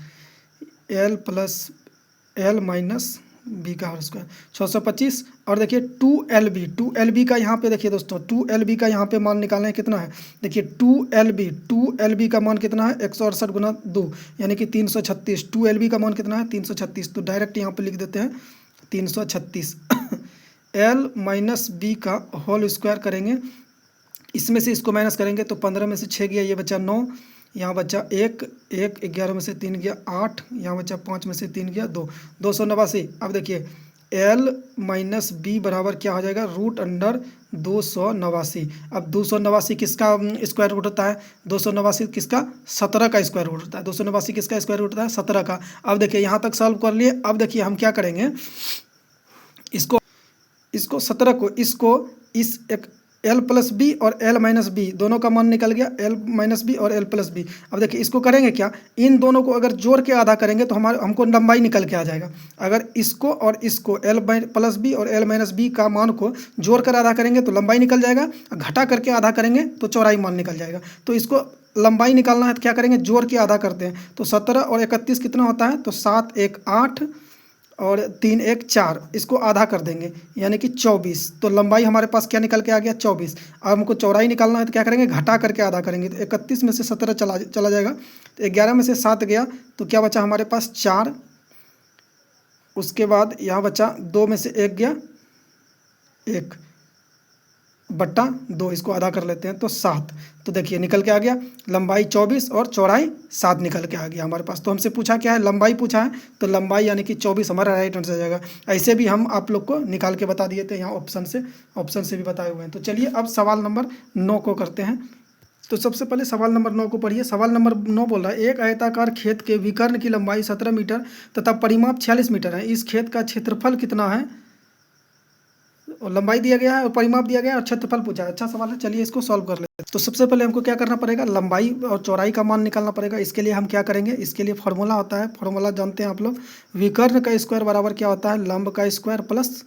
एल माइनस बी का होल स्क्वायर 625, और देखिए 2LB का यहाँ पे देखिए दोस्तों 2LB का यहाँ पे मान निकालना है, कितना है देखिए 2LB का मान कितना है 168 गुना 2 यानी कि 336। 2LB का मान कितना है 336, तो डायरेक्ट यहाँ पे लिख देते हैं 336। एल माइनस बी का होल स्क्वायर करेंगे, इसमें से इसको माइनस करेंगे तो 15 में से 6 गया, ये बचा 9, यहाँ बचा 1 11 में से 3 गया 8, यहाँ बचा 5 में से 3 गया 2, 289। अब देखिए एल माइनस बी बराबर क्या हो जाएगा रूट अंडर 289। अब 289 किसका स्क्वायर रूट होता है, 289 किसका 17 का स्क्वायर रूट होता है, 289 किसका स्क्वायर रूट होता है 17 का। अब देखिए यहाँ तक सॉल्व कर लिए। अब देखिए हम क्या करेंगे, इसको 17 को इसको इस एल प्लस बी और एल माइनस बी दोनों का मान निकल गया, एल माइनस बी और एल प्लस बी। अब देखिए इसको करेंगे क्या, इन दोनों को अगर जोड़ के आधा करेंगे तो हमको लंबाई निकल के आ जाएगा। अगर इसको और इसको एल प्लस बी और एल माइनस बी का मान को जोड़ कर आधा करेंगे तो लंबाई निकल जाएगा, घटा करके आधा करेंगे तो चौड़ाई मान निकल जाएगा। तो इसको लंबाई निकालना है तो क्या करेंगे, जोड़ के आधा करते हैं। तो 17 और 31 कितना होता है, तो 7 1 8 और 3 1 4, इसको आधा कर देंगे यानी कि 24। तो लंबाई हमारे पास क्या निकल के आ गया, 24। अब हमको चौड़ाई निकालना है तो क्या करेंगे, घटा करके आधा करेंगे। तो 31 में से 17 चला जाएगा, तो 11 में से 7 गया तो क्या बचा हमारे पास 4। उसके बाद यहाँ बचा 2 में से 1 गया 1 बट्टा 2, इसको आधा कर लेते हैं तो 7। तो देखिए निकल के आ गया लंबाई 24 और चौड़ाई 7 निकल के आ गया हमारे पास। तो हमसे पूछा क्या है, लंबाई पूछा है, तो लंबाई यानी कि 24 हमारा राइट आंसर जाएगा। ऐसे भी हम आप लोग को निकाल के बता दिए थे, यहाँ ऑप्शन से भी बताए हुए हैं। तो चलिए अब सवाल नंबर 9 को करते हैं। तो सबसे पहले सवाल नंबर 9 को पढ़िए। सवाल नंबर 9 बोल रहा है, एक आयताकार खेत के विकर्ण की लंबाई 17 मीटर तथा परिमाप 46 मीटर है। इस खेत का क्षेत्रफल कितना है, और लंबाई दिया गया है और परिमाप दिया गया है और क्षेत्रफल पूछा है। अच्छा सवाल है, चलिए इसको सॉल्व कर लेते हैं। तो सबसे पहले हमको क्या करना पड़ेगा, लंबाई और चौड़ाई का मान निकालना पड़ेगा। इसके लिए हम क्या करेंगे, इसके लिए फॉर्मूला होता है, फॉर्मूला जानते हैं आप लोग, विकर्ण का स्क्वायर बराबर क्या होता है, लंब का स्क्वायर प्लस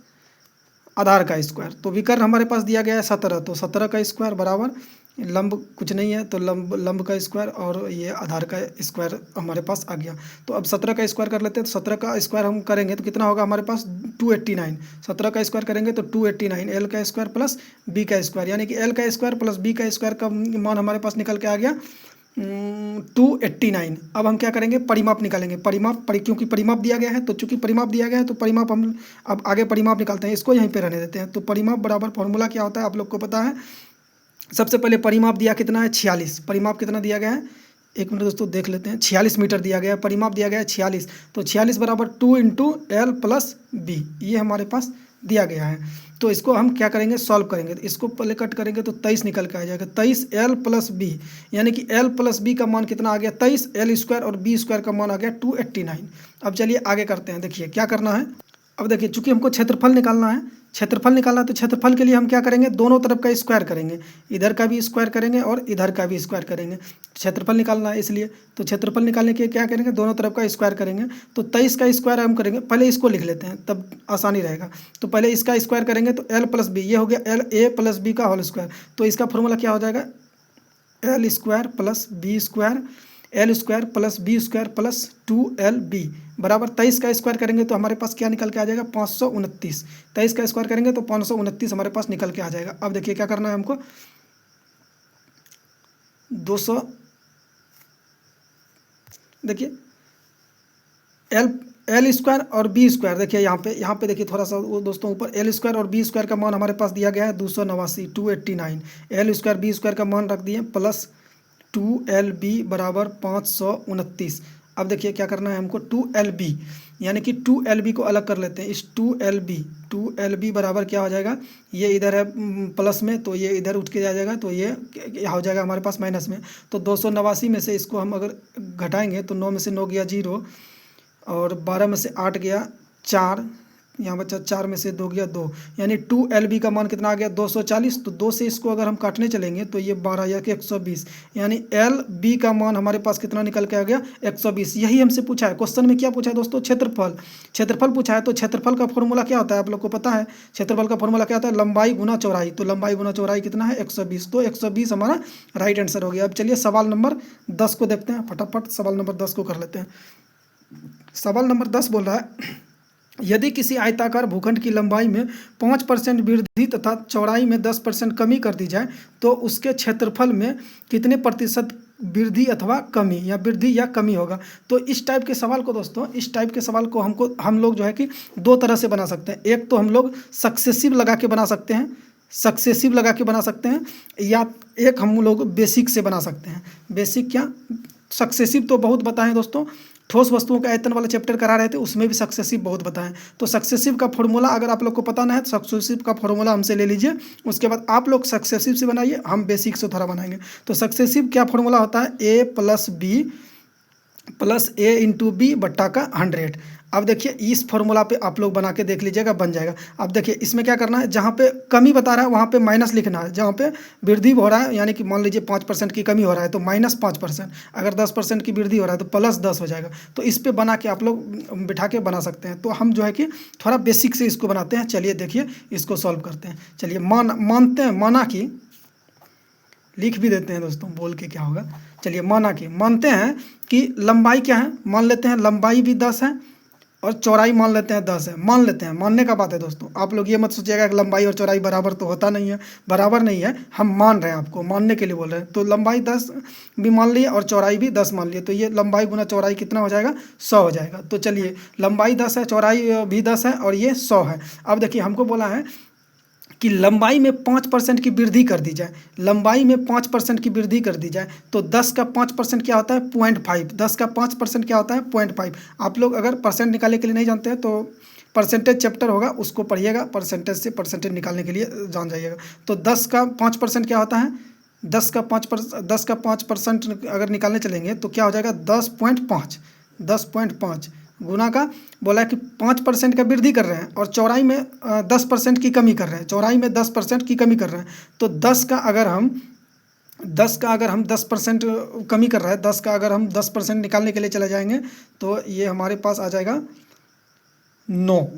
आधार का स्क्वायर। तो विकर्ण हमारे पास दिया गया है 17, तो 17 का स्क्वायर बराबर लंब कुछ नहीं है तो लंब का स्क्वायर और ये आधार का स्क्वायर हमारे पास आ गया। तो अब 17 का स्क्वायर कर लेते हैं। तो 17 का स्क्वायर हम करेंगे तो कितना होगा हमारे पास 289। 17 का स्क्वायर करेंगे तो 289, एल का स्क्वायर प्लस बी का स्क्वायर, यानी कि एल का स्क्वायर प्लस बी का स्क्वायर का मान हमारे पास निकल के आ गया 289। अब हम क्या करेंगे, परिमाप निकालेंगे। क्योंकि परिमाप दिया गया है, तो चूंकि परिमाप दिया गया है तो परिमाप हम अब आगे परिमाप निकालते हैं, इसको यहीं पे रहने देते हैं। तो परिमाप बराबर फॉर्मूला क्या होता है आप लोग को पता है। सबसे पहले परिमाप दिया कितना है, 46। परिमाप कितना दिया गया है, एक मिनट दोस्तों देख लेते हैं। 46 मीटर दिया गया है, परिमाप दिया गया है 46। तो 46 बराबर 2 इंटू एल प्लस बी, ये हमारे पास दिया गया है। तो इसको हम क्या करेंगे, सॉल्व करेंगे। तो इसको पहले कट करेंगे तो 23 निकल के आ जाएगा। 23 एल प्लस बी, यानी कि एल प्लस बी का मान कितना आ गया 23, एल स्क्वायर और बी स्क्वायर का मान आ गया 289। अब चलिए आगे करते हैं। देखिए क्या करना है, अब देखिए चूंकि हमको क्षेत्रफल निकालना है, तो क्षेत्रफल के लिए हम क्या करेंगे, दोनों तरफ का स्क्वायर करेंगे, इधर का भी स्क्वायर करेंगे और इधर का भी स्क्वायर करेंगे। क्षेत्रफल निकालना है इसलिए, तो क्षेत्रफल निकालने के लिए क्या करेंगे, दोनों तरफ का स्क्वायर करेंगे। तो 23 का स्क्वायर हम करेंगे, पहले इसको लिख लेते हैं तब आसानी रहेगा। तो पहले इसका स्क्वायर करेंगे तो एल प्लस बी, ये हो गया एल ए प्लस बी का होल स्क्वायर। तो इसका फॉर्मूला क्या हो जाएगा, L square plus B square, L square plus B square plus 2LB बराबर 23 का स्क्वायर करेंगे तो हमारे पास क्या निकल के आ जाएगा 529। 23 का स्क्वायर करेंगे तो 529 हमारे पास निकल के आ जाएगा। अब देखिए क्या करना है हमको, 200 देखिए एल स्क्वायर और बी स्क्वायर, देखिए यहाँ पे देखिए थोड़ा सा वो दोस्तों ऊपर एल स्क्वायर और बी स्क्वायर का मान हमारे पास दिया गया है 289, 289। एल स्क्वायर बी स्क्वायर का मान रख दिए प्लस 2LB बराबर 529। अब देखिए क्या करना है हमको 2LB, यानी कि 2LB को अलग कर लेते हैं। इस 2LB बराबर क्या हो जाएगा, ये इधर है प्लस में तो ये इधर उठ के आ जाएगा, तो ये हो जाएगा हमारे पास माइनस में। तो 289 में से इसको हम अगर घटाएंगे तो 9 में से 9 गया 0 और 12 में से 8 गया 4, यहाँ बच्चा 4 में से 2 गया 2, यानी 2LB का मान कितना आ गया 240। तो 2 से इसको अगर हम काटने चलेंगे तो ये 12 या 120, यानी LB का मान हमारे पास कितना निकल के आ गया 120। यही हमसे पूछा है क्वेश्चन में, क्या पूछा है दोस्तों, क्षेत्रफल पूछा है। तो क्षेत्रफल का फॉर्मूला क्या होता है आप लोग को पता है, क्षेत्रफल का फॉर्मूला क्या होता है, लंबाई गुना चौड़ाई। तो लंबाई गुना चौड़ाई कितना है 120, तो 120 हमारा राइट आंसर हो गया। अब चलिए सवाल नंबर 10 को देखते हैं, फटाफट सवाल नंबर 10 को कर लेते हैं। सवाल नंबर 10 बोल रहा है, यदि किसी आयताकार भूखंड की लंबाई में 5% वृद्धि तथा चौड़ाई में 10% कमी कर दी जाए तो उसके क्षेत्रफल में कितने प्रतिशत वृद्धि अथवा कमी या वृद्धि या कमी होगा। तो इस टाइप के सवाल को दोस्तों, इस टाइप के सवाल को हम लोग जो है कि दो तरह से बना सकते हैं। एक तो हम लोग सक्सेसिव लगा के बना सकते हैं, या एक हम लोग बेसिक से बना सकते हैं। बेसिक क्या, सक्सेसिव तो बहुत बताएं दोस्तों, ठोस वस्तुओं का आयतन वाला चैप्टर करा रहे थे, उसमें भी सक्सेसिव बहुत बताएं। तो सक्सेसिव का फॉर्मूला अगर आप लोग को पता ना है तो सक्सेसिव का फॉर्मूला हमसे ले लीजिए, उसके बाद आप लोग सक्सेसिव से बनाइए, हम बेसिक से थोड़ा बनाएंगे। तो सक्सेसिव क्या फॉर्मूला होता है, A + B plus A into B बट्टा का 100। अब देखिए इस फॉर्मूला पे आप लोग बना के देख लीजिएगा, बन जाएगा। अब देखिए इसमें क्या करना है, जहाँ पे कमी बता रहा है वहाँ पे माइनस लिखना है, जहाँ पे वृद्धि हो रहा है यानी कि मान लीजिए 5% की कमी हो रहा है तो -5%, अगर 10% की वृद्धि हो रहा है तो +10 हो जाएगा। तो इस पे बना के आप लोग बिठा के बना सकते हैं। तो हम जो है कि थोड़ा बेसिक से इसको बनाते हैं। चलिए देखिए इसको सॉल्व करते हैं। चलिए मानते हैं, माना कि, लिख भी देते हैं दोस्तों बोल के क्या होगा। चलिए मानते हैं कि लंबाई क्या है, मान लेते हैं लंबाई भी 10 है और चौड़ाई मान लेते हैं 10 है। मान लेते हैं, मानने का बात है दोस्तों, आप लोग ये मत सोचिएगा कि लंबाई और चौड़ाई बराबर तो होता नहीं है, बराबर नहीं है, हम मान रहे हैं, आपको मानने के लिए बोल रहे हैं। तो लंबाई 10 भी मान लिए और चौड़ाई भी 10 मान लिए, तो ये लंबाई गुना चौड़ाई कितना हो जाएगा, 100 हो जाएगा। तो चलिए लंबाई 10 है, चौड़ाई भी 10 है और ये 100 है। अब देखिए हमको बोला है कि लंबाई में 5% की वृद्धि कर दी जाए, लंबाई में 5% की वृद्धि कर दी जाए तो 10 का 5% क्या होता है, 0.5। 10 का 5% क्या होता है, 0.5। आप लोग अगर परसेंट निकालने के लिए नहीं जानते हैं तो परसेंटेज चैप्टर होगा उसको पढ़िएगा, परसेंटेज से परसेंटेज निकालने के लिए जान जाइएगा। तो 10 का 5% क्या होता है, 10 का 5% अगर निकालने चलेंगे तो क्या हो जाएगा, 10.5 गुना का बोला है कि 5% का वृद्धि कर रहे हैं और चौड़ाई में 10% की कमी कर रहे हैं, चौड़ाई में 10% की कमी कर रहे हैं। तो 10 का अगर हम 10% कमी कर रहा है, 10 का अगर हम 10% निकालने के लिए चले जाएंगे तो ये हमारे पास आ जाएगा 9।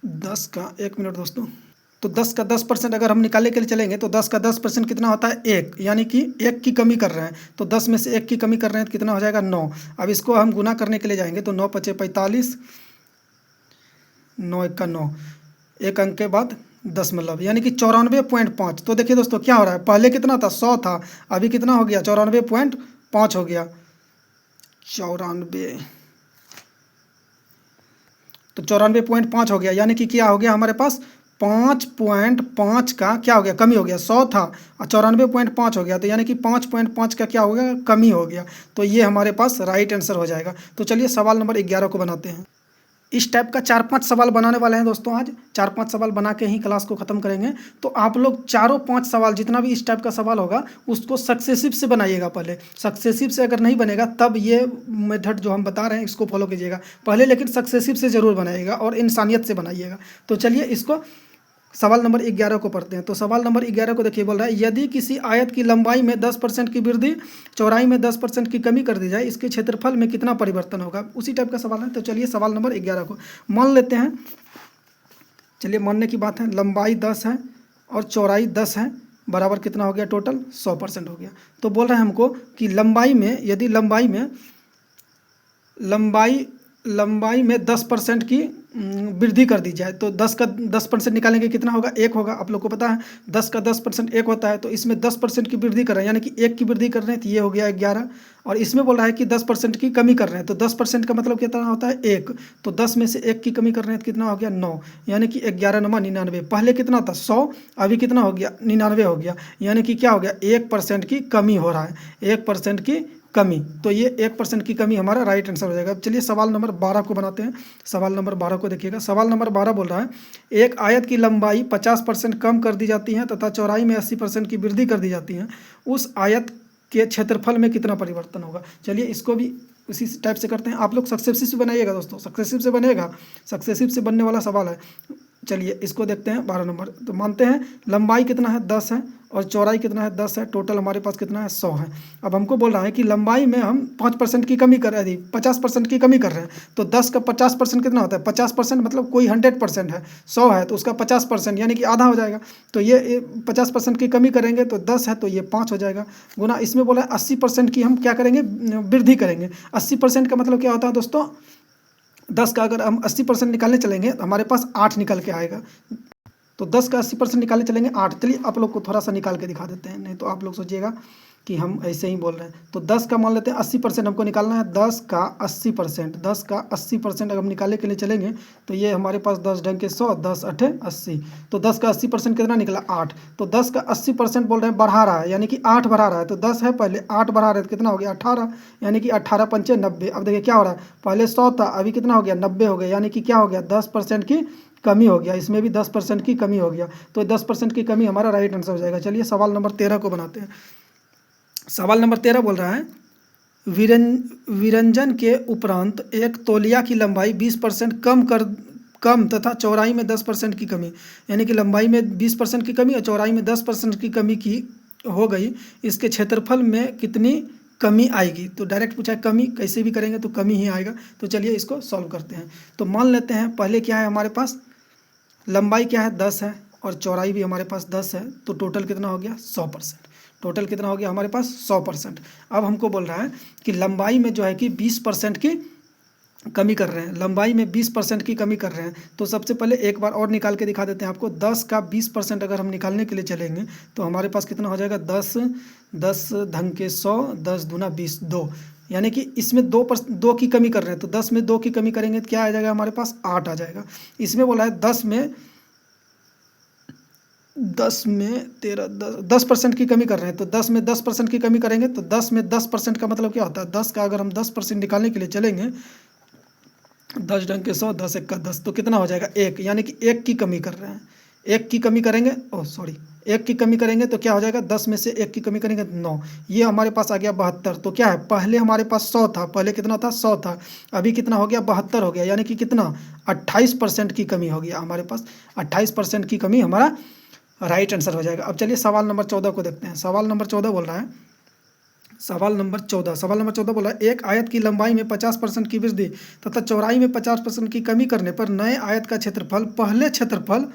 10 का, एक मिनट दोस्तों, तो 10 का 10% अगर हम निकालने के लिए चलेंगे तो 10 का 10% कितना होता है, 1, यानी कि 1 की कमी कर रहे हैं। तो 10 में से 1 की कमी कर रहे हैं तो कितना हो जाएगा, 9। अब इसको हम गुना करने के लिए जाएंगे तो 9 पचे 45, 9 1 का 9, एक अंक के बाद दशमलव, यानी कि 94.5। तो देखिए दोस्तों क्या हो रहा है, पहले कितना था, 100 था, अभी कितना हो गया, 94.5 हो गया। 94, तो 94.5 हो गया, यानी कि क्या हो गया हमारे पास, 5.5 का क्या हो गया, कमी हो गया। 100 था और 94.5 हो गया, तो यानी कि 5.5 का क्या हो गया, कमी हो गया। तो ये हमारे पास राइट आंसर हो जाएगा। तो चलिए सवाल नंबर 11 को बनाते हैं। इस टाइप का 4-5 सवाल बनाने वाले हैं दोस्तों, आज 4-5 सवाल बना के ही क्लास को ख़त्म करेंगे। तो आप लोग चारों 5 सवाल जितना भी इस टाइप का सवाल होगा उसको सक्सेसिव से बनाइएगा। पहले सक्सेसिव से अगर नहीं बनेगा तब ये मेथड जो हम बता रहे हैं इसको फॉलो कीजिएगा पहले, लेकिन सक्सेसिव से ज़रूर बनाइएगा और इंसानियत से बनाइएगा। तो चलिए इसको सवाल नंबर 11 को पढ़ते हैं। तो सवाल नंबर 11 को देखिए, बोल रहा है यदि किसी आयत की लंबाई में 10% की वृद्धि, चौड़ाई में 10% की कमी कर दी जाए, इसके क्षेत्रफल में कितना परिवर्तन होगा। उसी टाइप का सवाल है। तो चलिए सवाल नंबर 11 को मान लेते हैं। चलिए मानने की बात है, लंबाई 10 है और चौड़ाई 10 है, बराबर कितना हो गया, टोटल 100% हो गया। तो बोल रहे हैं हमको कि लंबाई में, यदि लंबाई में 10% की वृद्धि कर दी जाए तो 10 का 10% निकालेंगे कितना होगा, 1 होगा। आप लोग को पता है 10 का 10% 1 होता है। तो इसमें 10% की वृद्धि कर रहे हैं, यानी कि 1 की वृद्धि कर रहे हैं, तो ये हो गया 11। और इसमें बोल रहा है कि 10% की कमी कर रहे हैं, तो 10% का मतलब कितना होता है, 1। तो 10 में से 1 की कमी कर रहे हैं तो कितना हो गया, 9, यानी कि 11 नमा 99। पहले कितना था, 100, अभी कितना हो गया, 99 हो गया, यानी कि क्या हो गया, 1% की कमी हो रहा है, 1% की कमी। तो ये 1% की कमी हमारा राइट आंसर हो जाएगा। अब चलिए सवाल नंबर 12 को बनाते हैं। सवाल नंबर 12 को देखिएगा। सवाल नंबर 12 बोल रहा है एक आयत की लंबाई 50% कम कर दी जाती है तथा चौड़ाई में 80% की वृद्धि कर दी जाती है, उस आयत के क्षेत्रफल में कितना परिवर्तन होगा। चलिए इसको भी उसी टाइप से करते हैं। आप लोग सक्सेसिव से बनाइएगा दोस्तों, सक्सेसिव से बनेगा, सक्सेसिव से बनने वाला सवाल है। चलिए इसको देखते हैं 12 नंबर। तो मानते हैं लंबाई कितना है, 10 है और चौड़ाई कितना है, 10 है, टोटल हमारे पास कितना है, 100 है। अब हमको बोल रहा है कि लंबाई में हम 5% की कमी कर रहे हैं, 50% की कमी कर रहे हैं। तो 10 का 50% कितना होता है, 50% मतलब कोई 100% है, 100 है तो उसका 50% यानी कि आधा हो जाएगा। तो ये 50% की कमी करेंगे तो 10 है तो ये 5 हो जाएगा, गुना इसमें बोला 80% की हम क्या करेंगे, वृद्धि करेंगे। 80% का मतलब क्या होता है दोस्तों, 10 का अगर हम 80% निकालने चलेंगे तो हमारे पास 8 निकल के आएगा। तो 10 का 80% निकालने चलेंगे 8। चलिए आप लोग को थोड़ा सा निकाल के दिखा देते हैं, नहीं तो आप लोग सोचिएगा कि हम ऐसे ही बोल रहे हैं। तो 10 का मान लेते हैं 80% हमको निकालना है, 10 का 80%, 10 का 80% अगर हम निकालने के लिए चलेंगे तो ये हमारे पास 10 ढंग के 100, 10 8 80। तो 10 का 80% कितना निकला, 8। तो 10 का 80% बोल रहे हैं बढ़ा रहा है, यानी कि 8 बढ़ा रहा है। तो 10 है पहले, 8 बढ़ा रहे हैं तो कितना हो गया, 18, यानी कि 18 पंचे 90। अब देखिए क्या हो रहा है, पहले 100 था, अभी कितना हो गया, 90 हो गया, यानी कि क्या हो गया, 10% की कमी हो गया। इसमें भी 10% की कमी हो गया। तो 10% की कमी हमारा राइट आंसर हो जाएगा। चलिए सवाल नंबर 13 को बनाते हैं। सवाल नंबर 13 बोल रहा है विरंजन के उपरांत एक तौलिया की लंबाई 20% कम तथा चौड़ाई में 10% की कमी, यानी कि लंबाई में 20% की कमी और चौड़ाई में 10% की कमी की हो गई, इसके क्षेत्रफल में कितनी कमी आएगी। तो डायरेक्ट पूछा है कमी, कैसे भी करेंगे तो कमी ही आएगा। तो चलिए इसको सॉल्व करते हैं। तो मान लेते हैं पहले क्या है हमारे पास, लंबाई क्या है 10 है और चौड़ाई भी हमारे पास 10 है, तो टोटल कितना हो गया 100%। टोटल कितना हो गया हमारे पास 100%। अब हमको बोल रहा है कि लंबाई में जो है कि 20% की कमी कर रहे हैं, लंबाई में 20% की कमी कर रहे हैं। तो सबसे पहले एक बार और निकाल के दिखा देते हैं आपको। 10 का 20% अगर हम निकालने के लिए चलेंगे तो हमारे पास कितना हो जाएगा 10 10 धन के 100, 10 दूना 20, 2, यानी कि इसमें 2 की कमी कर रहे हैं। तो 10 में 2 की कमी करेंगे तो क्या आ जाएगा हमारे पास 8 आ जाएगा। इसमें बोला है 10 में 10% की कमी कर रहे हैं। तो 10 में 10% की कमी करेंगे तो 10 में 10% का मतलब क्या होता है, 10 का अगर हम 10% निकालने के लिए चलेंगे, 10 ढंग के 100, 10 एक का 10, तो कितना हो जाएगा 1, यानी कि 1 की कमी कर रहे हैं। 1 की कमी करेंगे, 1 की कमी करेंगे तो क्या हो जाएगा, 10 में से 1 की कमी करेंगे 9, ये हमारे पास आ गया 72। तो क्या है, पहले हमारे पास 100 था, पहले कितना था 100 था, अभी कितना हो गया 72 हो गया, यानी कि कितना 28% की कमी हो गया हमारे पास। 28% की कमी हमारा राइट आंसर हो जाएगा। अब चलिए सवाल नंबर 14 को देखते हैं। सवाल नंबर 14 बोल रहा है, सवाल नंबर 14 बोला एक आयत की लंबाई में 50% की वृद्धि तथा चौड़ाई में 50% की कमी करने पर नए आयत का क्षेत्रफल पहले क्षेत्रफल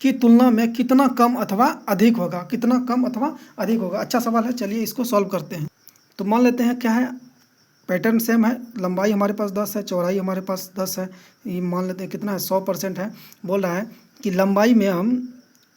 की तुलना में कितना कम अथवा अधिक होगा, कितना कम अथवा अधिक होगा। अच्छा सवाल है, चलिए इसको सॉल्व करते हैं। तो मान लेते हैं क्या है, पैटर्न सेम है, लंबाई हमारे पास 10 है, चौड़ाई हमारे पास 10 है, ये मान लेते हैं कितना है 100% है। बोल रहा है कि लंबाई में हम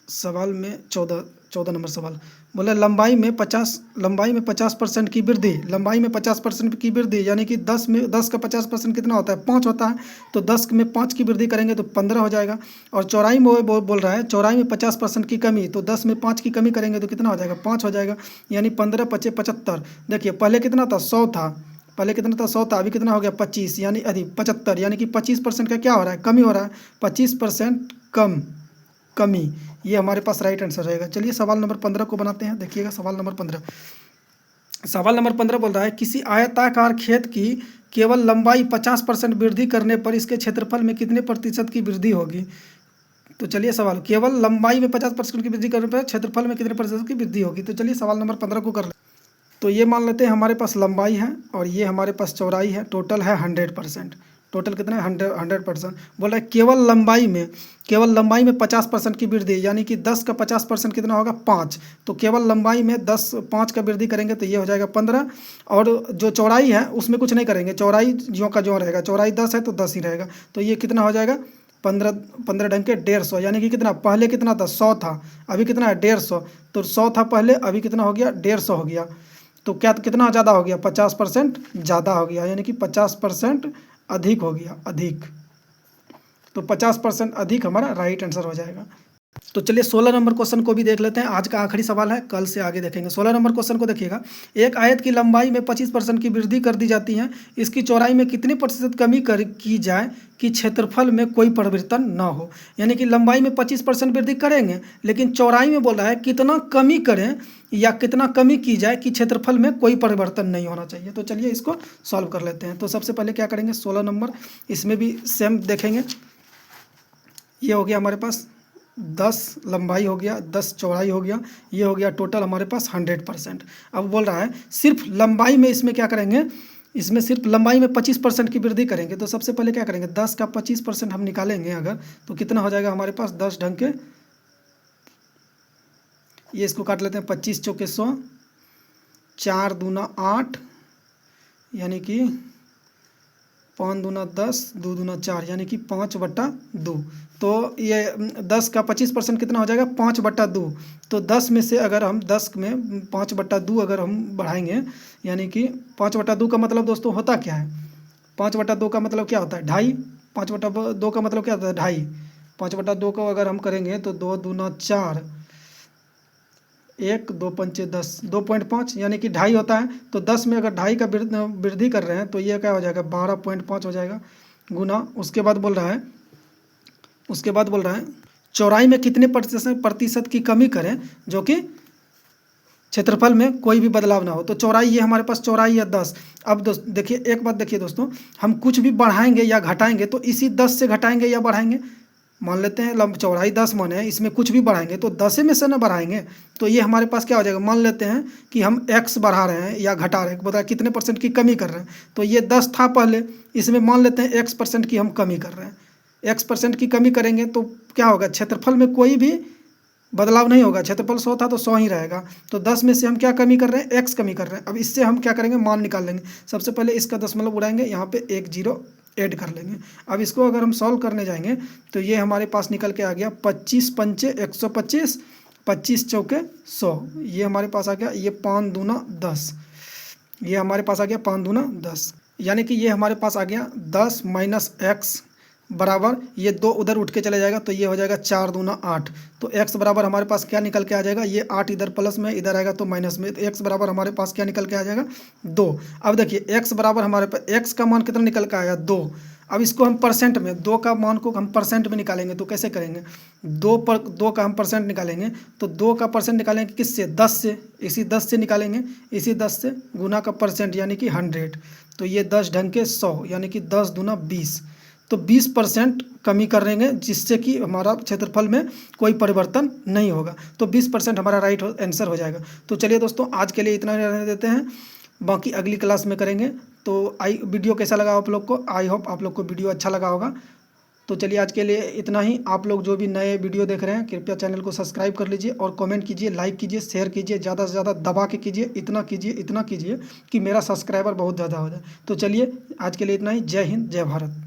सवाल में 14 नंबर सवाल बोला लंबाई में 50% की वृद्धि, लंबाई में 50% की वृद्धि, यानी कि 10 का 50% कितना होता है 5 होता है। तो 10 में 5 की वृद्धि करेंगे तो 15 हो जाएगा। और चौड़ाई में बोल रहा है चौड़ाई में 50% की कमी, तो 10 में 5 की कमी करेंगे तो कितना हो जाएगा 5 हो जाएगा, यानी 15 पचे 75। देखिए पहले कितना था 100 था, पहले कितना था 100 था, अभी कितना हो गया 25, यानी अधिक 75, यानी कि 25% का क्या हो रहा है कमी हो रहा है, 25% कमी, ये हमारे पास राइट आंसर रहेगा। चलिए सवाल नंबर 15 को बनाते हैं। देखिएगा सवाल नंबर 15 बोल रहा है किसी आयताकार खेत की केवल लंबाई 50% वृद्धि करने पर इसके क्षेत्रफल में कितने प्रतिशत की वृद्धि होगी। तो चलिए सवाल, केवल लंबाई में 50% की वृद्धि करने पर क्षेत्रफल में कितने प्रतिशत की वृद्धि होगी। तो चलिए सवाल नंबर 15 को कर ले। तो ये मान लेते हैं हमारे पास लंबाई है और ये हमारे पास चौड़ाई है, टोटल है 100%। टोटल कितना है 100%। बोल रहा है केवल लंबाई में 50% की वृद्धि, यानी कि 10 का 50% कितना होगा 5। तो केवल लंबाई में 5 का वृद्धि करेंगे तो ये हो जाएगा 15। और जो चौड़ाई है उसमें कुछ नहीं करेंगे, चौड़ाई ज्यों का ज्यों रहेगा, चौड़ाई 10 है तो 10 ही रहेगा। तो ये कितना हो जाएगा 15 ढंग के 150, यानी कि कितना, पहले कितना था 100 था, अभी कितना है 150। तो 100 था पहले, अभी कितना हो गया 150 हो गया। तो क्या कितना ज़्यादा हो गया 50% ज़्यादा हो गया, यानी कि 50% अधिक हो गया, अधिक। तो 50% अधिक हमारा राइट आंसर हो जाएगा। तो चलिए 16 नंबर क्वेश्चन को भी देख लेते हैं, आज का आखिरी सवाल है, कल से आगे देखेंगे। 16 नंबर क्वेश्चन को देखिएगा, एक आयत की लंबाई में 25% की वृद्धि कर दी जाती है, इसकी चौड़ाई में कितने प्रतिशत कमी की जाए कि क्षेत्रफल में कोई परिवर्तन ना हो। यानी कि लंबाई में 25% वृद्धि करेंगे, लेकिन चौड़ाई में बोल रहा है कितना कमी करें या कितना कमी की जाए कि क्षेत्रफल में कोई परिवर्तन नहीं होना चाहिए। तो चलिए इसको सॉल्व कर लेते हैं। तो सबसे पहले क्या करेंगे 16 नंबर, इसमें भी सेम देखेंगे। ये हो गया हमारे पास 10 लंबाई हो गया, 10 चौड़ाई हो गया, ये हो गया टोटल हमारे पास 100%। अब बोल रहा है सिर्फ लंबाई में इसमें क्या करेंगे, इसमें सिर्फ लंबाई में 25% की वृद्धि करेंगे। तो सबसे पहले क्या करेंगे 10 का 25% हम निकालेंगे अगर, तो कितना हो जाएगा हमारे पास 10 ढंग के, ये इसको काट लेते हैं 25 चौके 100, 4 दूना 8, यानी कि 5 दूना 10, 2 दूना 4, यानी कि 5/2। तो ये 10 का 25% कितना हो जाएगा 5/2। तो 10 में से अगर हम 10 में 5/2 अगर हम बढ़ाएंगे, यानी कि 5/2 का मतलब दोस्तों होता क्या है, 5/2 का मतलब क्या होता है 2.5, 5/2 का मतलब क्या होता है 2.5। 5/2 को अगर हम करेंगे तो 2 दूना 4, 1 2 पंचे 10, 2.5, यानी कि 2.5 होता है। तो 10 में अगर 2.5 का वृद्धि कर रहे हैं तो ये क्या हो जाएगा 12.5 हो जाएगा गुना। उसके बाद बोल रहा है चौड़ाई में कितने प्रतिशत की कमी करें, जो कि क्षेत्रफल में कोई भी बदलाव ना हो। तो चौड़ाई ये हमारे पास चौड़ाई है 10। अब देखिए एक बात देखिए दोस्तों, हम कुछ भी बढ़ाएंगे या घटाएंगे तो इसी 10 से घटाएंगे या बढ़ाएंगे। मान लेते हैं लंब चौड़ाई 10 मन है, इसमें कुछ भी बढ़ाएंगे तो 10 में से ना बढ़ाएंगे। तो ये हमारे पास क्या हो जाएगा, मान लेते हैं कि हम x बढ़ा रहे हैं या घटा रहे हैं, बताया कितने % की कमी कर रहे हैं। तो ये 10 था पहले, इसमें मान लेते हैं x% की हम कमी कर रहे हैं। x% की कमी करेंगे तो क्या होगा, क्षेत्रफल में कोई भी बदलाव नहीं होगा। क्षेत्रफल 100 था तो 100 ही रहेगा। तो 10 में से हम क्या कमी कर रहे हैं, x कमी कर रहे हैं। अब इससे हम क्या करेंगे, मान निकाल लेंगे। सबसे पहले इसका दशमलव उड़ाएंगे, यहाँ पे 1 0 ऐड कर लेंगे। अब इसको अगर हम सॉल्व करने जाएंगे तो ये हमारे पास निकल के आ गया 25 पंचे 125, 25 चौके 100, ये हमारे पास आ गया। ये 5 दूना 10, ये हमारे पास आ गया 5 दूना 10, यानी कि ये हमारे पास आ गया 10 माइनस एक्स बराबर, ये 2 उधर उठ के चले जाएगा तो ये हो जाएगा 4 दूना 8। तो x बराबर हमारे पास क्या निकल के आ जाएगा, ये 8 इधर प्लस में इधर आएगा तो माइनस में, तो x बराबर हमारे पास क्या निकल के आ जाएगा 2। अब देखिए x बराबर हमारे पास x का मान कितना निकल के आया 2। अब इसको हम परसेंट में, 2 का मान को हम परसेंट में निकालेंगे तो कैसे करेंगे, 2 का हम परसेंट निकालेंगे तो 2 का परसेंट निकालेंगे किससे, 10 से। इसी 10 से निकालेंगे, इसी 10 से गुना का परसेंट यानी कि 100। तो ये 10 ढंग के 100 यानी कि 10 दूना 20। तो 20% कमी करेंगे जिससे कि हमारा क्षेत्रफल में कोई परिवर्तन नहीं होगा। तो 20% हमारा राइट आंसर हो जाएगा। तो चलिए दोस्तों आज के लिए इतना रहने देते हैं, बाकी अगली क्लास में करेंगे। तो वीडियो कैसा लगा आप लोग को, आई होप आप लोग को वीडियो अच्छा लगा होगा। तो चलिए आज के लिए इतना ही। आप लोग जो भी नए वीडियो देख रहे हैं कृपया चैनल को सब्सक्राइब कर लीजिए और कमेंट कीजिए, लाइक कीजिए, शेयर कीजिए, ज़्यादा से ज़्यादा दबा के कीजिए, इतना कीजिए कि मेरा सब्सक्राइबर बहुत ज़्यादा हो जाए। तो चलिए आज के लिए इतना ही। जय हिंद, जय भारत।